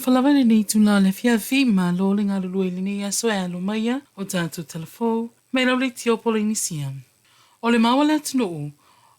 whalawale nei tūna le whiawhi ma lo le ngā rurua ili nei aso e alo maia o tātou telefou, mai lau le tio Polynesia. O le mawa le atunuu,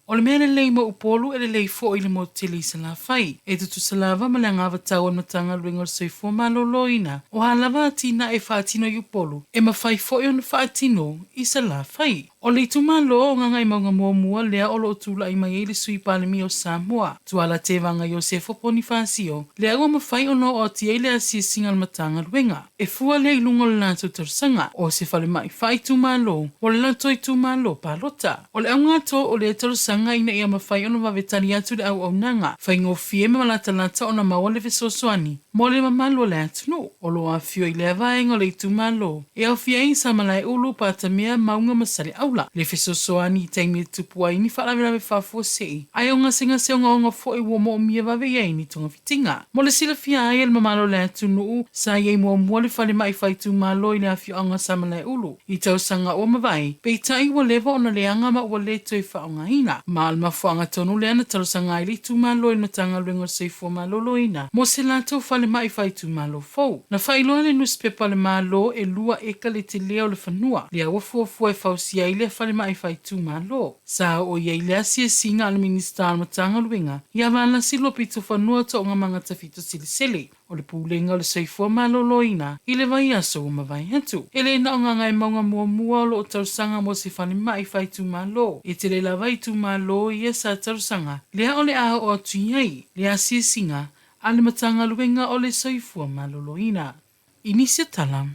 o le mea le lei mo upolu e le lei fo i le mo tili sa la whai. E tutu sa lava ma le ngāwa tau an matanga luenga o soifua ma lo loina. O ha lava atina e whaatino i upolu, e ma whai fo i on whaatino i sa la whai. O le tu malo o ngangai maunga mua mua lea o lo tula i mai e le sui palemi o Samoa. Tuala te vanga Iosefo Ponifasio. Lea ua mawhai o no o tia i le asia singal matanga luenga. E fua le ilungo le nātou tarsanga. O se whale mai whai tu malo. O le lantoi tu malo palota. O le aunga to o le tarsanga ina ia mawhai o no wavetani atu le au nanga. Whai ngō fie me malata lata o na maua le vesosoani. Mo le mamalo le atunu. O lo a fio i le avaenga o le tu malo. E au fia in sa malai ulu pata mea maunga masale aula. Le fesosoani i taimi tupua ini whaalawe whafua sei. Ai o ngasinga se o ngaonga fo i wo mo o mia wawe iei ni tonga fitinga. Mo le sila fia ai el mamalo le atunu sa iei mua mua le whale mai whai tu malo i le afio anga sa malai ulu. I tau sanga o mawai. Pei tai ua lewa o na le anga ma ua le toi whaonga ina. Ma al mafuanga tonu le ana talo sanga i le tu malo i matanga luenga seifua malo loina. Mo se lato whale mai whai tu malo fau. Na whailoa le newspaper le malo e lua eka le te leo le whanua. Le awa fuafua e whausia i le whale mai whai tu malo. Sa o iei le asia singa al minister al matanga luenga. Ia wala silo pito whanua to nga mga tafito silisele. O le pūlenga o le seifua malo loina. I le vai aso o mawai hatu. Ele na o ngangai maunga mua mua lo o tausanga mo se whale mai whai tu malo. E te le la vai tu malo i e sa tausanga. Lea o le aho o atu iei. Le asia singa ale matanga luenga o le seifua malo loina. Inisia tala.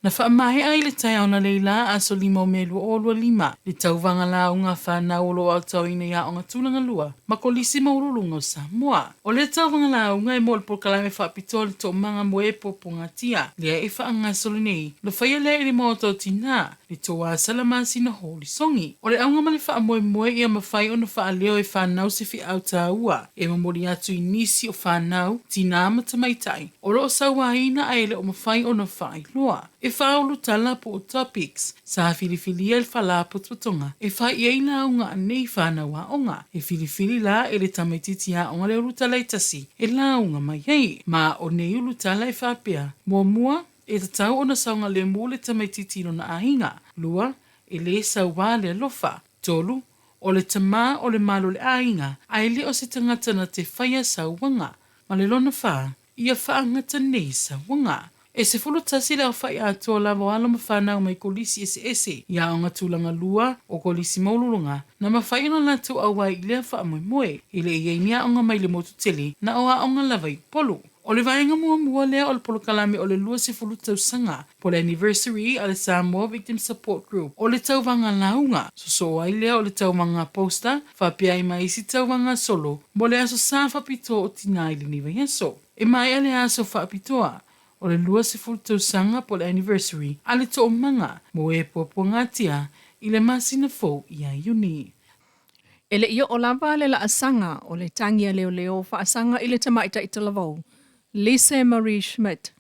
Na whaamahe ai le tai ona leila aso lima o melu o lua lima. Le tauvanga la o ngā whanau o lo au tau ina ia o ngā tūlanga lua. Mako lisi maurulunga o Samoa. O le tauvanga la o ngai mo le polkalame whaapito le to manga mo e popo ngā tia. Lea e whaanga soli nei. Lo whaia lea ili mo tau tina. Le toa salamasi na holi songi. O le aunga male wha moe moe ia mawhai o na wha leo e whanau se fi au ta ua. E mamori atu i nisi o whanau tina amatamaitai. O lo o sawaina a ele o mawhai o na wha loa. E whaolu tala po o topics. Sa filifili el whala pututonga. E wha iei la unga anei whanau a onga. E filifili la ele tamaititi a onga le urutala i tasi. E la unga mai hei. Ma o nei urutala e whapea. Mua e tatau o na saunga le mule tamaititi no na ahinga. Lua, e le sauwa le lofa. Tolu, o le tama o le malo le ahinga. Ai le o se tangata na te whaia sauwanga. Ma le lona wha, ia whaangata nei sauwanga. E se fulu tasi leo whai atua la wala mawhanau mai kolisi ese. Ia o ngā tūlanga lua o kolisi maululunga. Na mawhai na latu awa i lea wha moe moe. I le iei nia o ngā mai le motu tele na oa o ngā lava i polu. O le vaenga mua mua lea o le polo kalame o le lua se fulu tau sanga. Po le anniversary a le Samoa Victim Support Group. O le tau vanga launga. So ai lea o le tau vanga poster. Whapia i mai isi tau vanga solo. Mo le aso sa whapito o tina ili niwa yaso. E mai ale aso whapitoa. O le lua se fultau sanga po le anniversary, ale to o manga, mo e popo ngatia, i le masina FOU i a uni. Ele ia o lava le la asanga o le tangia leo fa asanga i le tamaita i talavou. Lisa Marie Schmidt.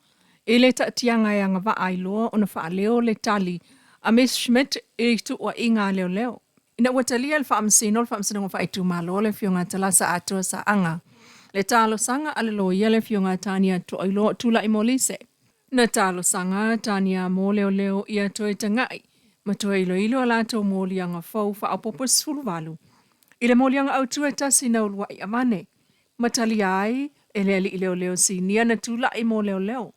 E le ta tianga e anga wa ailoa o na wha leo le tali, a Miss Schmidt e tu o inga leo. Ina watalia le wha amsino, le wha amsino ngā wha itu malo le fionga talasa atua sa anga. Le talo sanga ale lo yele fionga tania to ilo tula imolise. Na talo sanga tania mo leo ia toe tangai. Ma toe ilo ala to mo lianga FOU fa apopo suluvalu. Ile mo lianga autua tasi na ulua i amane. Matali ai ele ali leo si nia na tula i mo leo.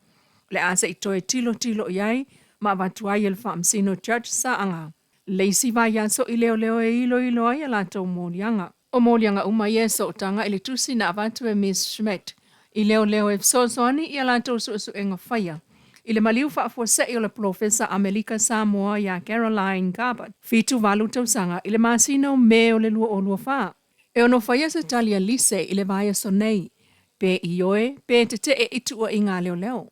Le asa i toe tilo iai ma watuai el fam sino church sa anga. Leisi va yaso i leo e ilo ai ala to mo lianga. O molianga uma yeso o tanga ili tusi na avatu e Miss Schmidt. I leo e soani i alato su enga whaia. I le maliu whaafua se o le profesa Amerika Samoa ya Caroline Garbutt. Fitu walu tausanga i le masino me o le lua o lua wha. E ono whaia se talia lise i le vaya sonei. Pe i oe, pe te e itu o inga leo.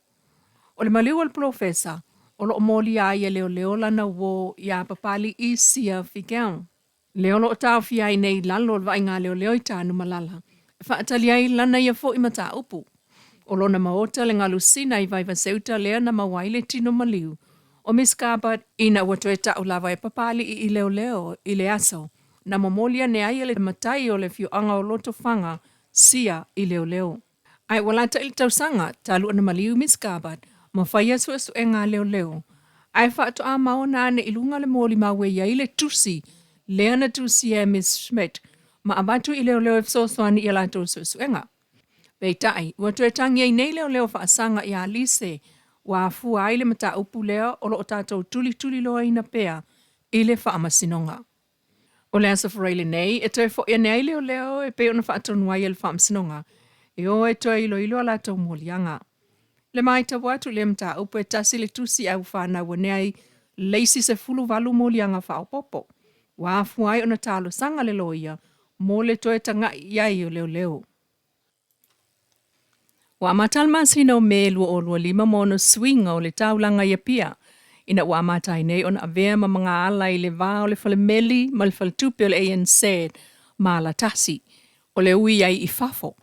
O le maliu o le profesa, o lo moli a ia leo lana wo ya papali i sia figeau. Leo lo tau fiai nei lalo wa inga leo i tānu malala. Whaatali ai lana ia fo i mata upu. O lona maota le ngalusina i vai vaseuta lea na mawaile tino maliu. O Miss Garbutt ina watoe tau lava e papali i leo i le aso. Na mamolia ne ai le matai o le fiu anga o loto fanga sia i leo. Ai wala ta il tausanga talu ana maliu miskabat ma faya su e ngā leo. Ai whaato a maona ane ilunga le mōli mawe ia ile tusi, leana tusi e Miss Schmidt, ma abatu i leo e fsoswani i lato suenga. Peitai, ua tue tangi ai nei leo whaasanga i a lise, wa fua aile mata upu leo o lo tatou tuli loa ina pea, ile whaamasinonga. O lea sa whareile nei, e tue fo ia nei leo e pe ona whaatonu ai ele whaamasinonga, e o e tue ilo a lato mōlianga. Le mai ta watu le mta upu e tasi le tusi au whana waneai leisi se fulu walu mōlianga whaopopo. Wa fuai ona talo sanga le loia, mō le toe tanga iai o leo. Wa matalma sino me lua o lua 5 mono swinga o le taulanga ia pia. Ina wa matai nei ona avea ma mga ala i le vā o le falemeli ma le faltupe o le ANC ma la tasi. O le ui ai i fafo.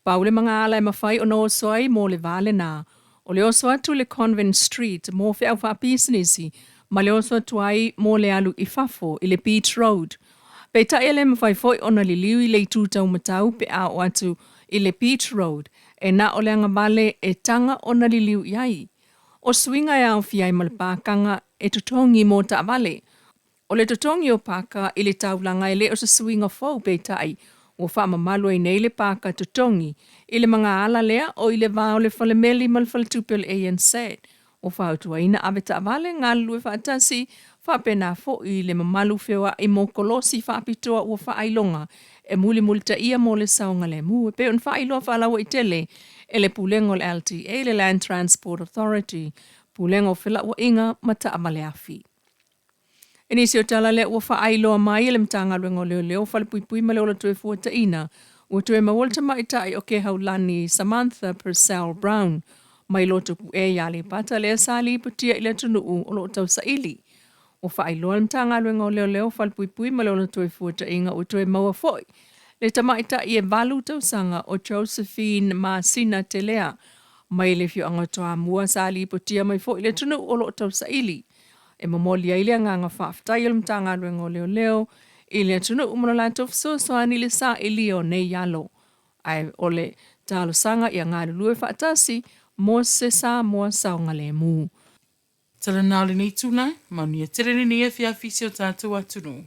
Pau le mga ala e mawhai o no soai mō le vale nā. O le oso atu le Convent Street mō whi au whapisinisi ma le oso atu ai mō le alu i fafo i le Beach Road. Pei ta ele mawhai foi ona li liu i le tūtau matau pe a o atu i le Beach Road e na o le anga vale e tanga ona li liu iai. O swinga e au fiai ma le pākanga e tutongi mō ta vale. O le tutongi o pāka i le taulanga e le o sa swinga FOU pei tai o whaama malu e nei le pāka tutongi i le mga ala lea o i le vāo le falemeli ma le faltupe le ANC. O whautua ina aveta vale ngā lue whaatasi whapena fo i le mamalu whiwa i mō kolosi whapitoa ua whaailonga e muli ta ia mō le saunga le mu. E pe on whaailoa whaalawa i tele e le pulengo le LTA le Land Transport Authority pulengo whila ua inga mata amale afi. E nisi o tala le ua whaailoa mai le mtanga luengo leo whale pui ma leo la tue fuata ina ua tue mawalta maitai o ke haulani Samantha Purcell Brown mai loto pu e yale pata le sali putia ile tunuu o lo tau saili. O whaailoa le mtanga luengo leo whale pui ma leo la tue fuata inga ua tue maua foi. Le tamaita i e valu tau sanga o Josephine Masina Telea mai le fio anga toa mua sali putia mai foi le tunuu o lo tau saili. E mamoli ai lea nganga whaftai o mtanga luengo leo i lea tunu umana la tofso soani le sa i leo nei yalo. Ai ole talo sanga i a ngā lulue whaatasi mo se sa mua saunga le mu. Tala nāle nei tūnai, mauni e tere ni e fia fisi o tātou atunu.